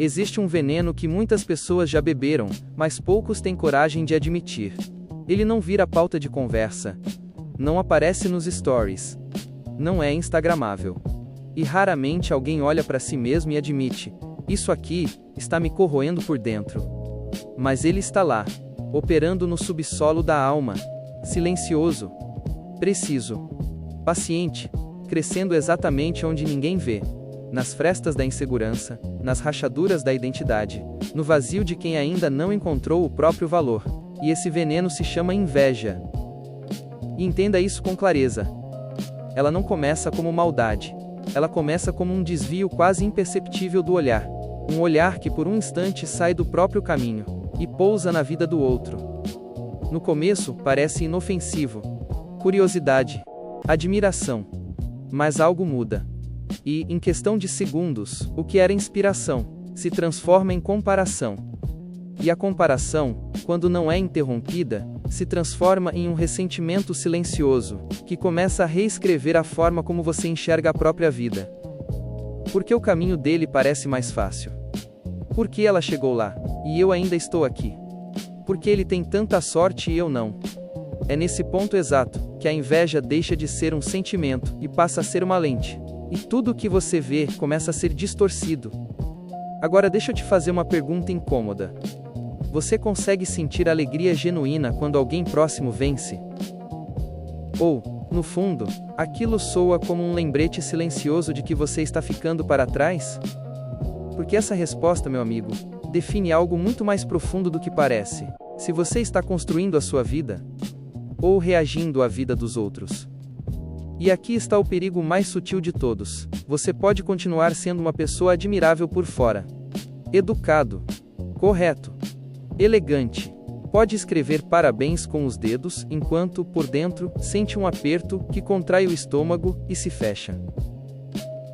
Existe um veneno que muitas pessoas já beberam, mas poucos têm coragem de admitir. Ele não vira pauta de conversa. Não aparece nos stories. Não é instagramável. E raramente alguém olha para si mesmo e admite: isso aqui está me corroendo por dentro. Mas ele está lá, operando no subsolo da alma, silencioso, preciso, paciente, crescendo exatamente onde ninguém vê. Nas frestas da insegurança, nas rachaduras da identidade, no vazio de quem ainda não encontrou o próprio valor. E esse veneno se chama inveja. E entenda isso com clareza. Ela não começa como maldade. Ela começa como um desvio quase imperceptível do olhar. Um olhar que por um instante sai do próprio caminho e pousa na vida do outro. No começo, parece inofensivo. Curiosidade, admiração. Mas algo muda. E, em questão de segundos, o que era inspiração, se transforma em comparação. E a comparação, quando não é interrompida, se transforma em um ressentimento silencioso, que começa a reescrever a forma como você enxerga a própria vida. Por que o caminho dele parece mais fácil? Por que ela chegou lá, e eu ainda estou aqui? Por que ele tem tanta sorte e eu não? É nesse ponto exato, que a inveja deixa de ser um sentimento, e passa a ser uma lente. E tudo o que você vê começa a ser distorcido. Agora deixa eu te fazer uma pergunta incômoda. Você consegue sentir alegria genuína quando alguém próximo vence? Ou, no fundo, aquilo soa como um lembrete silencioso de que você está ficando para trás? Porque essa resposta, meu amigo, define algo muito mais profundo do que parece. Se você está construindo a sua vida, ou reagindo à vida dos outros. E aqui está o perigo mais sutil de todos. Você pode continuar sendo uma pessoa admirável por fora. Educado. Correto. Elegante. Pode escrever parabéns com os dedos, enquanto, por dentro, sente um aperto, que contrai o estômago, e se fecha.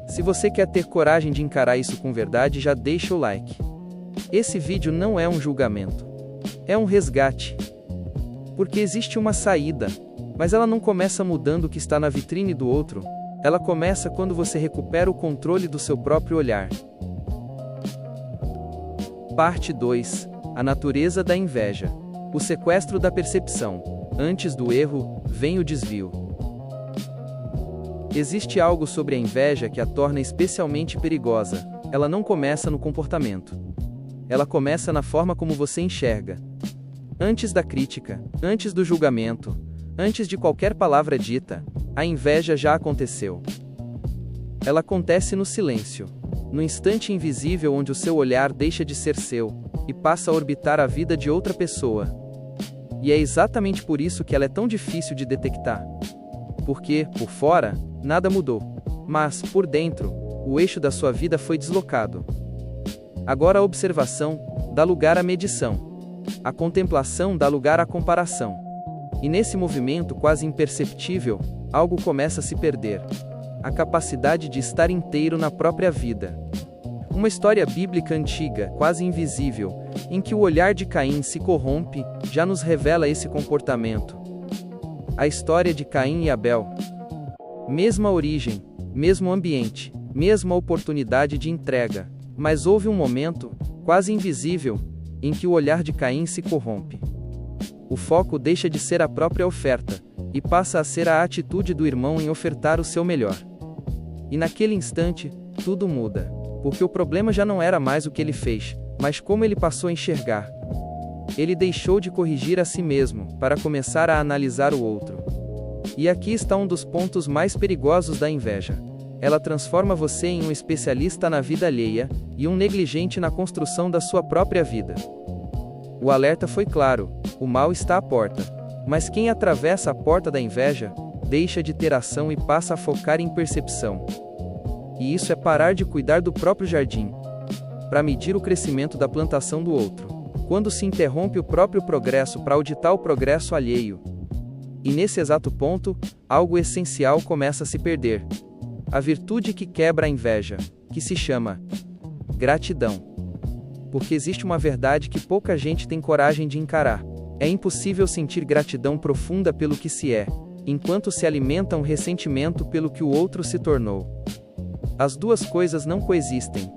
Se você quer ter coragem de encarar isso com verdade, já deixa o like. Esse vídeo não é um julgamento. É um resgate. Porque existe uma saída. Mas ela não começa mudando o que está na vitrine do outro. Ela começa quando você recupera o controle do seu próprio olhar. Parte 2. A natureza da inveja. O sequestro da percepção. Antes do erro, vem o desvio. Existe algo sobre a inveja que a torna especialmente perigosa. Ela não começa no comportamento. Ela começa na forma como você enxerga. Antes da crítica, antes do julgamento, antes de qualquer palavra dita, a inveja já aconteceu. Ela acontece no silêncio, no instante invisível onde o seu olhar deixa de ser seu, e passa a orbitar a vida de outra pessoa. E é exatamente por isso que ela é tão difícil de detectar. Porque, por fora, nada mudou. Mas, por dentro, o eixo da sua vida foi deslocado. Agora a observação dá lugar à medição. A contemplação dá lugar à comparação. E nesse movimento quase imperceptível, algo começa a se perder. A capacidade de estar inteiro na própria vida. Uma história bíblica antiga, quase invisível, em que o olhar de Caim se corrompe, já nos revela esse comportamento. A história de Caim e Abel. Mesma origem, mesmo ambiente, mesma oportunidade de entrega. Mas houve um momento, quase invisível, em que o olhar de Caim se corrompe. O foco deixa de ser a própria oferta, e passa a ser a atitude do irmão em ofertar o seu melhor. E naquele instante, tudo muda. Porque o problema já não era mais o que ele fez, mas como ele passou a enxergar. Ele deixou de corrigir a si mesmo, para começar a analisar o outro. E aqui está um dos pontos mais perigosos da inveja. Ela transforma você em um especialista na vida alheia, e um negligente na construção da sua própria vida. O alerta foi claro, o mal está à porta. Mas quem atravessa a porta da inveja, deixa de ter ação e passa a focar em percepção. E isso é parar de cuidar do próprio jardim, para medir o crescimento da plantação do outro. Quando se interrompe o próprio progresso para auditar o progresso alheio. E nesse exato ponto, algo essencial começa a se perder. A virtude que quebra a inveja, que se chama gratidão. Porque existe uma verdade que pouca gente tem coragem de encarar. É impossível sentir gratidão profunda pelo que se é, enquanto se alimenta um ressentimento pelo que o outro se tornou. As duas coisas não coexistem.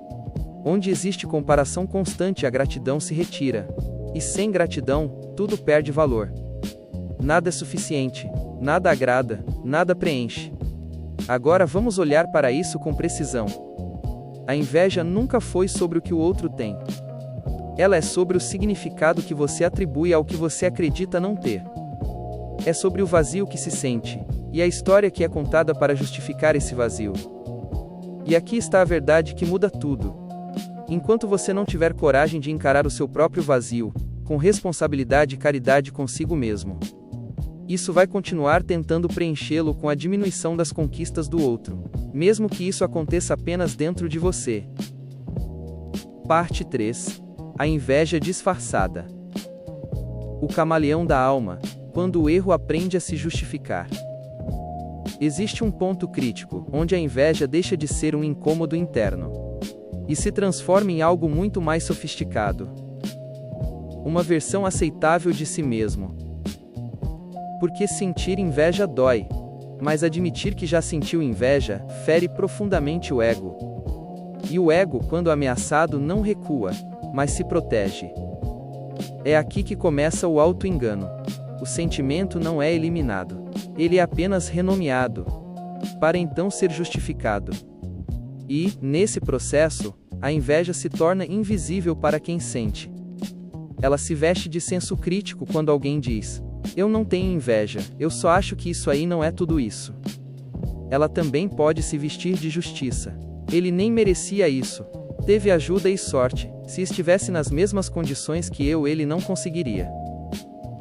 Onde existe comparação constante, a gratidão se retira. E sem gratidão, tudo perde valor. Nada é suficiente, nada agrada, nada preenche. Agora vamos olhar para isso com precisão. A inveja nunca foi sobre o que o outro tem. Ela é sobre o significado que você atribui ao que você acredita não ter. É sobre o vazio que se sente, e a história que é contada para justificar esse vazio. E aqui está a verdade que muda tudo. Enquanto você não tiver coragem de encarar o seu próprio vazio, com responsabilidade e caridade consigo mesmo, isso vai continuar tentando preenchê-lo com a diminuição das conquistas do outro, mesmo que isso aconteça apenas dentro de você. Parte 3. A inveja disfarçada. O camaleão da alma, quando o erro aprende a se justificar. Existe um ponto crítico, onde a inveja deixa de ser um incômodo interno e se transforma em algo muito mais sofisticado. Uma versão aceitável de si mesmo. Porque sentir inveja dói, mas admitir que já sentiu inveja fere profundamente o ego. E o ego, quando ameaçado, não recua, mas se protege. É aqui que começa o auto-engano. O sentimento não é eliminado, ele é apenas renomeado, para então ser justificado. E, nesse processo, a inveja se torna invisível para quem sente. Ela se veste de senso crítico quando alguém diz: "Eu não tenho inveja, eu só acho que isso aí não é tudo isso." Ela também pode se vestir de justiça. "Ele nem merecia isso. Teve ajuda e sorte. Se estivesse nas mesmas condições que eu, ele não conseguiria."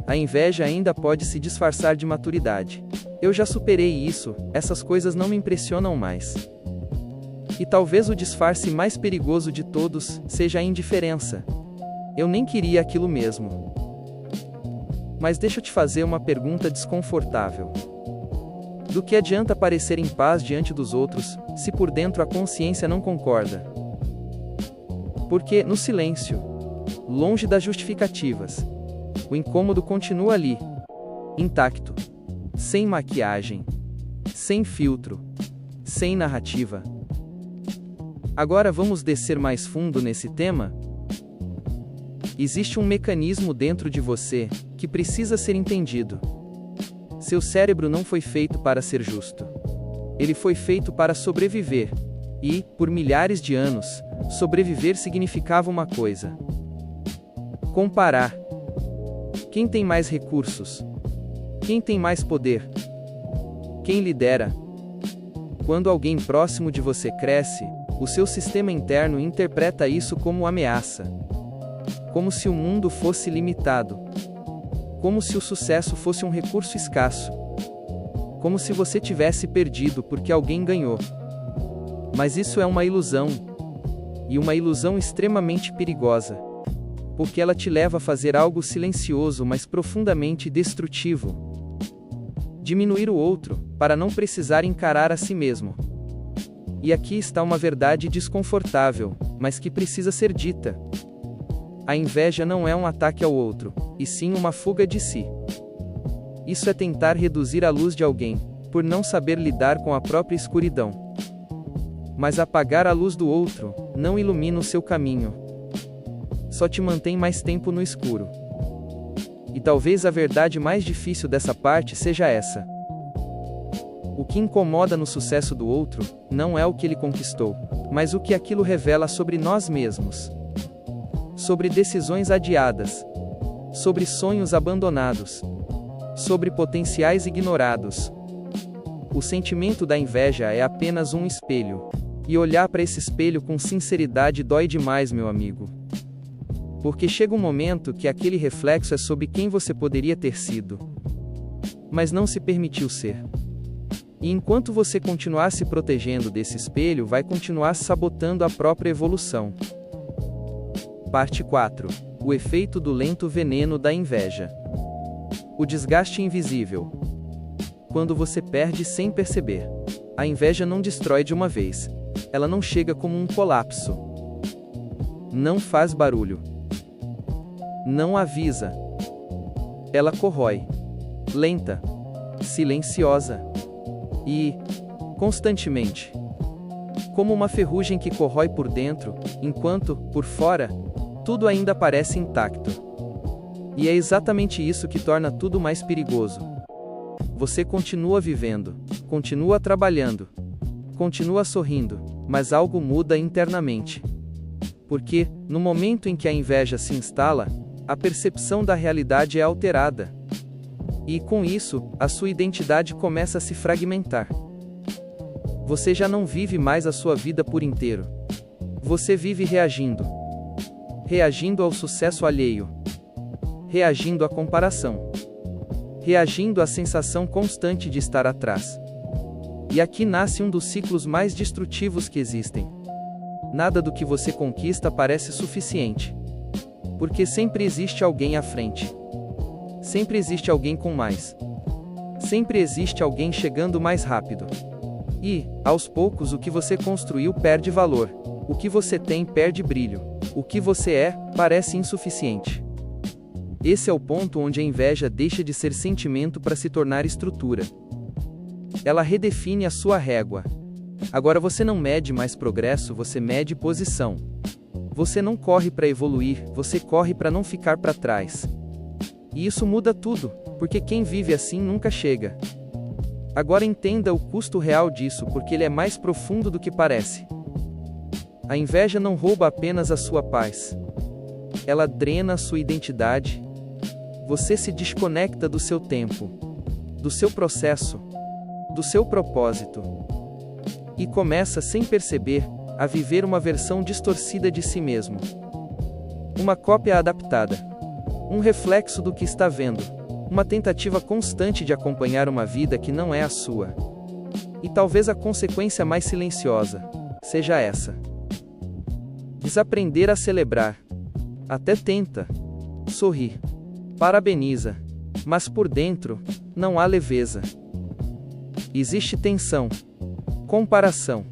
A inveja ainda pode se disfarçar de maturidade. "Eu já superei isso, essas coisas não me impressionam mais." E talvez o disfarce mais perigoso de todos seja a indiferença. "Eu nem queria aquilo mesmo." Mas deixa eu te fazer uma pergunta desconfortável. Do que adianta parecer em paz diante dos outros, se por dentro a consciência não concorda? Porque, no silêncio, longe das justificativas, o incômodo continua ali, intacto, sem maquiagem, sem filtro, sem narrativa. Agora vamos descer mais fundo nesse tema? Existe um mecanismo dentro de você que precisa ser entendido. Seu cérebro não foi feito para ser justo. Ele foi feito para sobreviver. E, por milhares de anos, sobreviver significava uma coisa: comparar. Quem tem mais recursos? Quem tem mais poder? Quem lidera? Quando alguém próximo de você cresce, o seu sistema interno interpreta isso como ameaça. Como se o mundo fosse limitado. Como se o sucesso fosse um recurso escasso. Como se você tivesse perdido porque alguém ganhou. Mas isso é uma ilusão. E uma ilusão extremamente perigosa. Porque ela te leva a fazer algo silencioso, mas profundamente destrutivo. Diminuir o outro, para não precisar encarar a si mesmo. E aqui está uma verdade desconfortável, mas que precisa ser dita. A inveja não é um ataque ao outro, e sim uma fuga de si. Isso é tentar reduzir a luz de alguém, por não saber lidar com a própria escuridão. Mas apagar a luz do outro não ilumina o seu caminho. Só te mantém mais tempo no escuro. E talvez a verdade mais difícil dessa parte seja essa. O que incomoda no sucesso do outro não é o que ele conquistou, mas o que aquilo revela sobre nós mesmos. Sobre decisões adiadas. Sobre sonhos abandonados. Sobre potenciais ignorados. O sentimento da inveja é apenas um espelho. E olhar para esse espelho com sinceridade dói demais, meu amigo. Porque chega um momento que aquele reflexo é sobre quem você poderia ter sido, mas não se permitiu ser. E enquanto você continuar se protegendo desse espelho, vai continuar sabotando a própria evolução. Parte 4. O efeito do lento veneno da inveja. O desgaste invisível. Quando você perde sem perceber. A inveja não destrói de uma vez. Ela não chega como um colapso. Não faz barulho. Não avisa. Ela corrói. Lenta. Silenciosa. E, constantemente. como uma ferrugem que corrói por dentro, enquanto, por fora, tudo ainda parece intacto. E é exatamente isso que torna tudo mais perigoso. Você continua vivendo, continua trabalhando, continua sorrindo, mas algo muda internamente. Porque, no momento em que a inveja se instala, a percepção da realidade é alterada. E, com isso, a sua identidade começa a se fragmentar. Você já não vive mais a sua vida por inteiro. Você vive reagindo. Reagindo ao sucesso alheio. Reagindo à comparação. Reagindo à sensação constante de estar atrás. E aqui nasce um dos ciclos mais destrutivos que existem. Nada do que você conquista parece suficiente. Porque sempre existe alguém à frente. Sempre existe alguém com mais. Sempre existe alguém chegando mais rápido. E, aos poucos, o que você construiu perde valor. O que você tem perde brilho. O que você é, parece insuficiente. Esse é o ponto onde a inveja deixa de ser sentimento para se tornar estrutura. Ela redefine a sua régua. Agora você não mede mais progresso, você mede posição. Você não corre para evoluir, você corre para não ficar para trás. E isso muda tudo, porque quem vive assim nunca chega. Agora entenda o custo real disso, porque ele é mais profundo do que parece. A inveja não rouba apenas a sua paz. Ela drena a sua identidade. Você se desconecta do seu tempo, do seu processo, do seu propósito. E começa, sem perceber, a viver uma versão distorcida de si mesmo. Uma cópia adaptada. Um reflexo do que está vendo. Uma tentativa constante de acompanhar uma vida que não é a sua. E talvez a consequência mais silenciosa seja essa. Desaprender a celebrar. Até tenta. Sorrir. Parabeniza. Mas por dentro, não há leveza. Existe tensão. Comparação.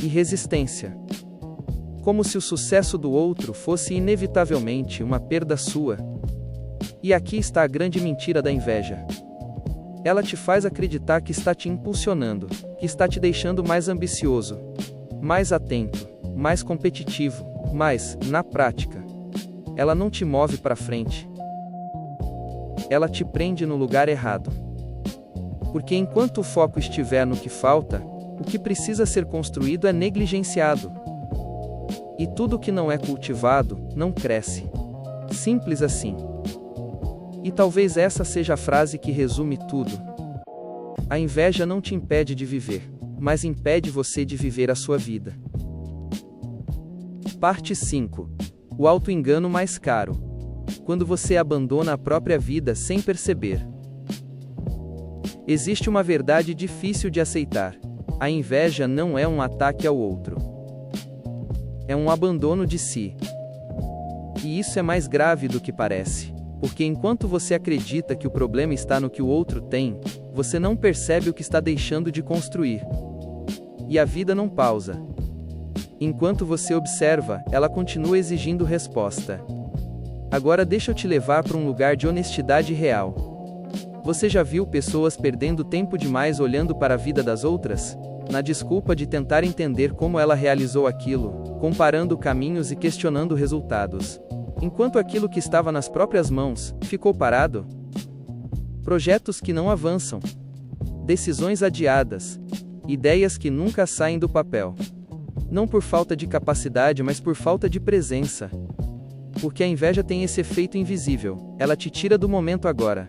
E resistência. Como se o sucesso do outro fosse inevitavelmente uma perda sua. E aqui está a grande mentira da inveja. Ela te faz acreditar que está te impulsionando, que está te deixando mais ambicioso, mais atento, mais competitivo, mas, na prática, ela não te move para frente. Ela te prende no lugar errado. Porque enquanto o foco estiver no que falta, o que precisa ser construído é negligenciado. E tudo que não é cultivado, não cresce. Simples assim. E talvez essa seja a frase que resume tudo. A inveja não te impede de viver, mas impede você de viver a sua vida. Parte 5. O auto-engano mais caro. Quando você abandona a própria vida sem perceber. Existe uma verdade difícil de aceitar. A inveja não é um ataque ao outro. É um abandono de si. E isso é mais grave do que parece. Porque enquanto você acredita que o problema está no que o outro tem, você não percebe o que está deixando de construir. E a vida não pausa. Enquanto você observa, ela continua exigindo resposta. Agora deixa eu te levar para um lugar de honestidade real. Você já viu pessoas perdendo tempo demais olhando para a vida das outras? Na desculpa de tentar entender como ela realizou aquilo, comparando caminhos e questionando resultados. Enquanto aquilo que estava nas próprias mãos, ficou parado? Projetos que não avançam. Decisões adiadas. Ideias que nunca saem do papel. Não por falta de capacidade, mas por falta de presença. Porque a inveja tem esse efeito invisível, ela te tira do momento agora.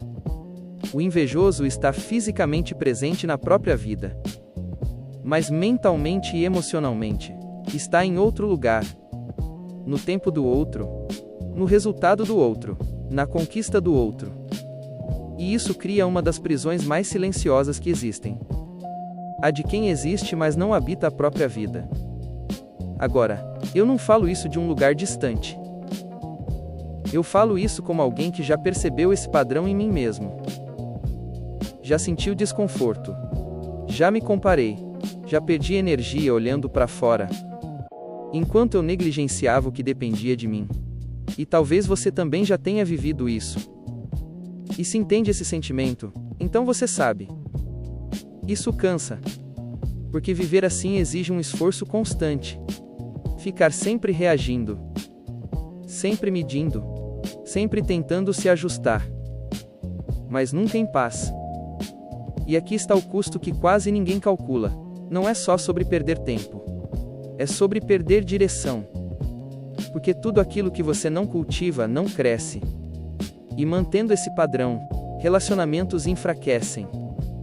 O invejoso está fisicamente presente na própria vida. Mas mentalmente e emocionalmente, está em outro lugar. No tempo do outro. No resultado do outro, na conquista do outro. E isso cria uma das prisões mais silenciosas que existem. A de quem existe, mas não habita a própria vida. Agora, eu não falo isso de um lugar distante. Eu falo isso como alguém que já percebeu esse padrão em mim mesmo. Já senti o desconforto. Já me comparei. Já perdi energia olhando para fora. Enquanto eu negligenciava o que dependia de mim. E talvez você também já tenha vivido isso. E se entende esse sentimento, então você sabe. Isso cansa. Porque viver assim exige um esforço constante. Ficar sempre reagindo, sempre medindo, sempre tentando se ajustar, mas nunca em paz. E aqui está o custo que quase ninguém calcula. Não é só sobre perder tempo. É sobre perder direção. Porque tudo aquilo que você não cultiva não cresce. E mantendo esse padrão, relacionamentos enfraquecem,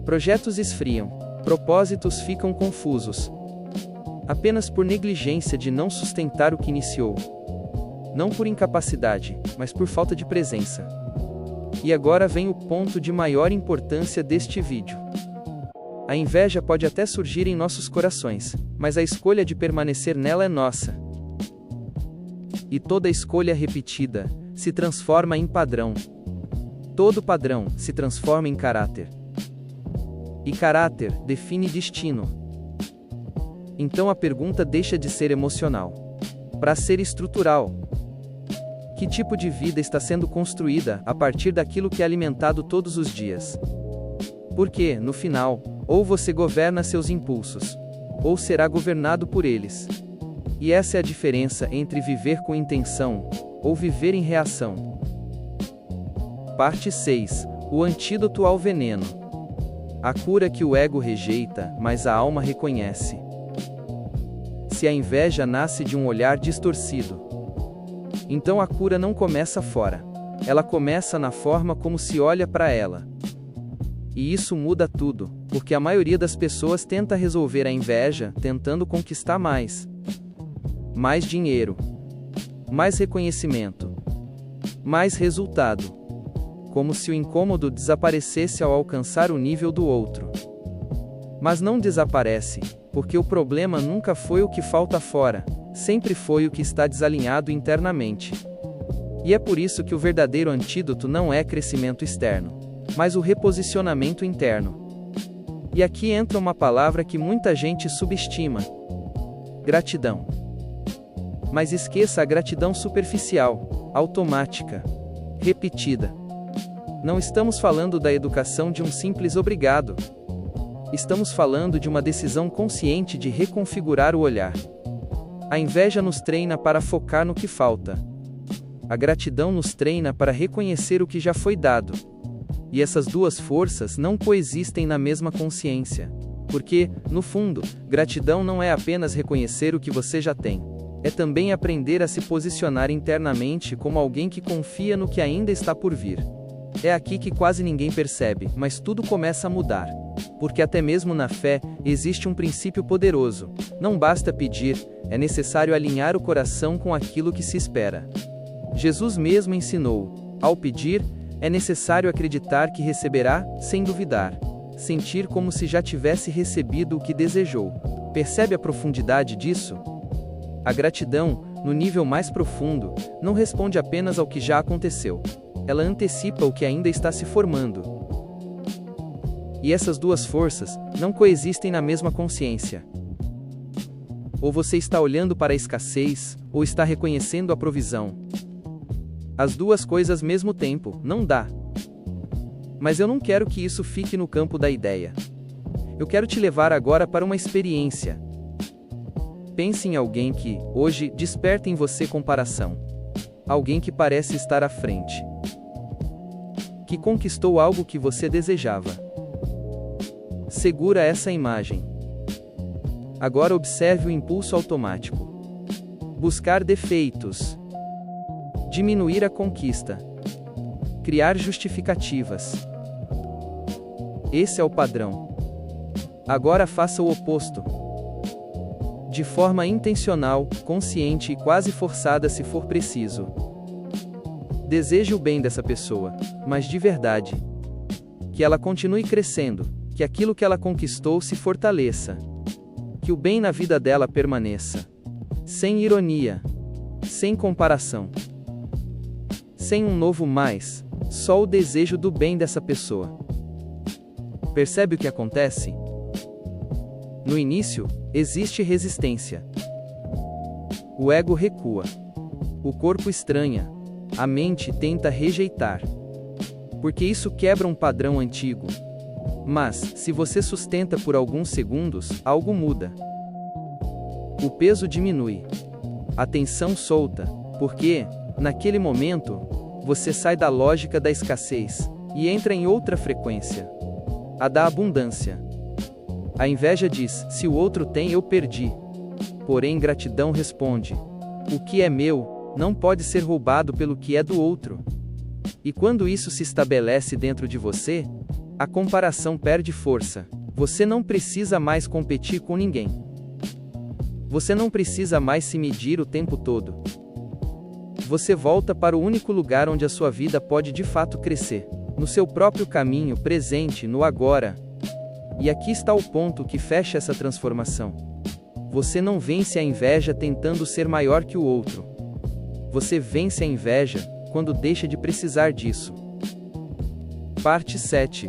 projetos esfriam, propósitos ficam confusos. Apenas por negligência de não sustentar o que iniciou. Não por incapacidade, mas por falta de presença. E agora vem o ponto de maior importância deste vídeo. A inveja pode até surgir em nossos corações, mas a escolha de permanecer nela é nossa. E toda escolha repetida se transforma em padrão. Todo padrão se transforma em caráter. E caráter define destino. Então a pergunta deixa de ser emocional para ser estrutural. Que tipo de vida está sendo construída a partir daquilo que é alimentado todos os dias? Porque, no final, ou você governa seus impulsos, ou será governado por eles. E essa é a diferença entre viver com intenção, ou viver em reação. Parte 6. O antídoto ao veneno. A cura que o ego rejeita, mas a alma reconhece. Se a inveja nasce de um olhar distorcido, então a cura não começa fora. Ela começa na forma como se olha para ela. E isso muda tudo, porque a maioria das pessoas tenta resolver a inveja tentando conquistar mais. Mais dinheiro. Mais reconhecimento. Mais resultado. Como se o incômodo desaparecesse ao alcançar o nível do outro. Mas não desaparece, porque o problema nunca foi o que falta fora, sempre foi o que está desalinhado internamente. E é por isso que o verdadeiro antídoto não é crescimento externo, mas o reposicionamento interno. E aqui entra uma palavra que muita gente subestima: gratidão. Mas esqueça a gratidão superficial, automática, repetida. Não estamos falando da educação de um simples obrigado. Estamos falando de uma decisão consciente de reconfigurar o olhar. A inveja nos treina para focar no que falta. A gratidão nos treina para reconhecer o que já foi dado. E essas duas forças não coexistem na mesma consciência. Porque, no fundo, gratidão não é apenas reconhecer o que você já tem. É também aprender a se posicionar internamente como alguém que confia no que ainda está por vir. É aqui que quase ninguém percebe, mas tudo começa a mudar. Porque até mesmo na fé, existe um princípio poderoso. Não basta pedir, é necessário alinhar o coração com aquilo que se espera. Jesus mesmo ensinou: ao pedir, é necessário acreditar que receberá, sem duvidar. Sentir como se já tivesse recebido o que desejou. Percebe a profundidade disso? A gratidão, no nível mais profundo, não responde apenas ao que já aconteceu. Ela antecipa o que ainda está se formando. E essas duas forças não coexistem na mesma consciência. Ou você está olhando para a escassez, ou está reconhecendo a provisão. As duas coisas ao mesmo tempo, não dá. Mas eu não quero que isso fique no campo da ideia. Eu quero te levar agora para uma experiência. Pense em alguém que, hoje, desperta em você comparação. Alguém que parece estar à frente. Que conquistou algo que você desejava. Segura essa imagem. Agora observe o impulso automático. Buscar defeitos. Diminuir a conquista. Criar justificativas. Esse é o padrão. Agora faça o oposto. De forma intencional, consciente e quase forçada se for preciso. Deseje o bem dessa pessoa, mas de verdade. Que ela continue crescendo, que aquilo que ela conquistou se fortaleça. Que o bem na vida dela permaneça. Sem ironia. Sem comparação. Sem um novo mais, só o desejo do bem dessa pessoa. Percebe o que acontece? No início, existe resistência. O ego recua. O corpo estranha. A mente tenta rejeitar. Porque isso quebra um padrão antigo. Mas, se você sustenta por alguns segundos, algo muda. O peso diminui. A tensão solta, porque, naquele momento, você sai da lógica da escassez e entra em outra frequência, a da abundância. A inveja diz: se o outro tem, eu perdi. Porém, gratidão responde: o que é meu não pode ser roubado pelo que é do outro. E quando isso se estabelece dentro de você, a comparação perde força. Você não precisa mais competir com ninguém. Você não precisa mais se medir o tempo todo. Você volta para o único lugar onde a sua vida pode de fato crescer, no seu próprio caminho presente, no agora. E aqui está o ponto que fecha essa transformação. Você não vence a inveja tentando ser maior que o outro. Você vence a inveja quando deixa de precisar disso. Parte 7.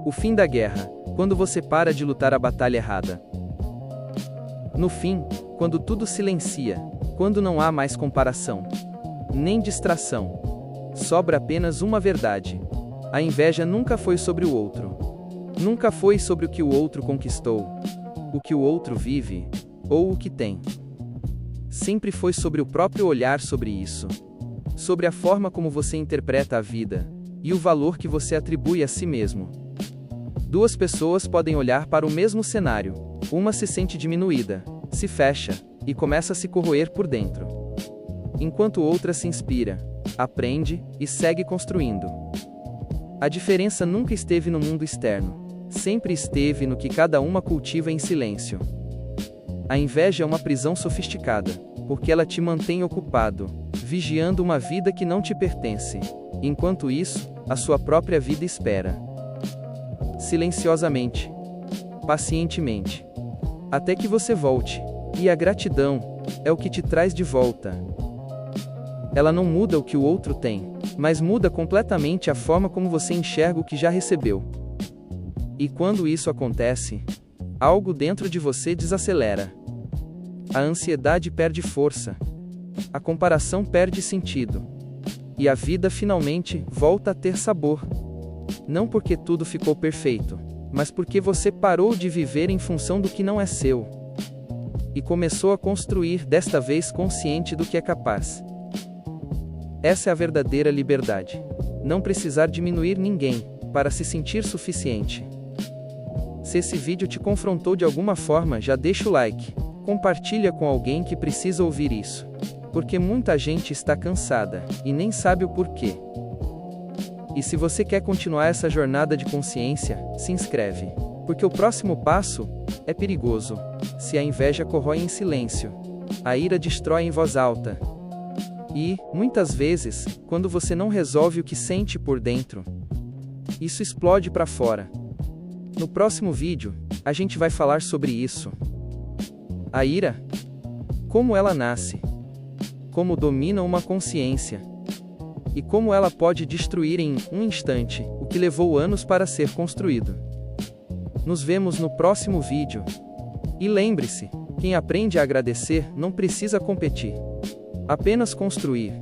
O fim da guerra, quando você para de lutar a batalha errada. No fim, quando tudo silencia, quando não há mais comparação, nem distração, sobra apenas uma verdade. A inveja nunca foi sobre o outro. Nunca foi sobre o que o outro conquistou, o que o outro vive, ou o que tem. Sempre foi sobre o próprio olhar sobre isso. Sobre a forma como você interpreta a vida, e o valor que você atribui a si mesmo. Duas pessoas podem olhar para o mesmo cenário. Uma se sente diminuída, se fecha, e começa a se corroer por dentro. Enquanto outra se inspira, aprende, e segue construindo. A diferença nunca esteve no mundo externo. Sempre esteve no que cada uma cultiva em silêncio. A inveja é uma prisão sofisticada, porque ela te mantém ocupado, vigiando uma vida que não te pertence. Enquanto isso, a sua própria vida espera. Silenciosamente. Pacientemente. Até que você volte. E a gratidão é o que te traz de volta. Ela não muda o que o outro tem, mas muda completamente a forma como você enxerga o que já recebeu. E quando isso acontece, algo dentro de você desacelera. A ansiedade perde força. A comparação perde sentido. E a vida finalmente volta a ter sabor. Não porque tudo ficou perfeito, mas porque você parou de viver em função do que não é seu. E começou a construir, desta vez consciente do que é capaz. Essa é a verdadeira liberdade. Não precisar diminuir ninguém, para se sentir suficiente. Se esse vídeo te confrontou de alguma forma, já deixa o like. Compartilha com alguém que precisa ouvir isso. Porque muita gente está cansada, e nem sabe o porquê. E se você quer continuar essa jornada de consciência, se inscreve. Porque o próximo passo é perigoso. Se a inveja corrói em silêncio, a ira destrói em voz alta. E, muitas vezes, quando você não resolve o que sente por dentro, isso explode para fora. No próximo vídeo, a gente vai falar sobre isso. A ira. Como ela nasce. Como domina uma consciência. E como ela pode destruir em um instante o que levou anos para ser construído. Nos vemos no próximo vídeo. E lembre-se, quem aprende a agradecer não precisa competir. Apenas construir.